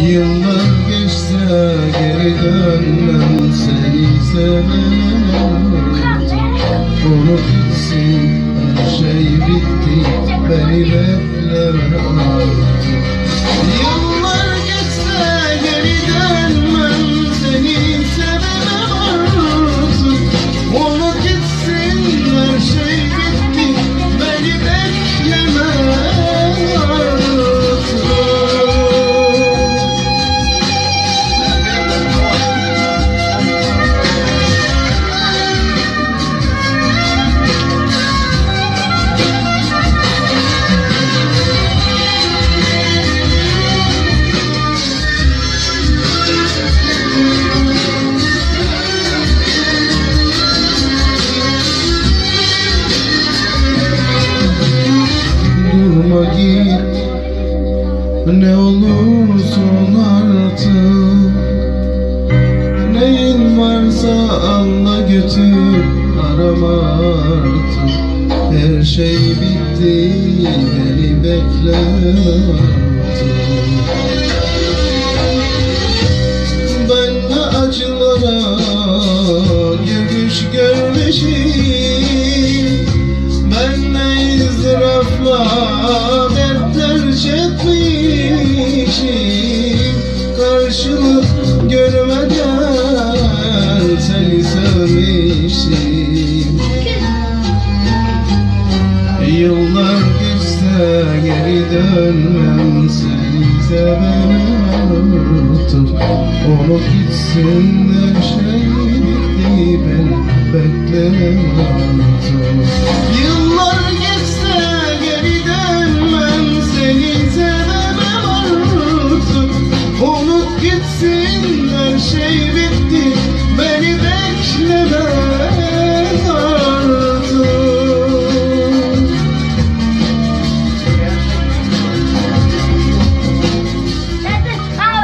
Yıllar geçse geri dönmem, seni sevemem. Unut gitsin, her şey bitti, beni bekleme artık. Yıllar geçse geri dönmem, seni sevemem artık. Unut gitsin, her şey bitti, beni bekleme artık. Git, ne olursun artık. Neyin varsa anla götür, arama artık. Her şey bitti, beni bekle artık. Ben de acılara göğüs görmüşüm, ben de ızdırapla dertler çekmişim. Karşılık görmeden seni sevmişim. Yıllar geçse geri dönmem, seni sevemem artık. Unut gitsin, her şey bitti, beni bekleme artık. Yıllar geçse geri dönmem, seni sevemem artık. Unut gitsin, her şey bitti, beni bekleme.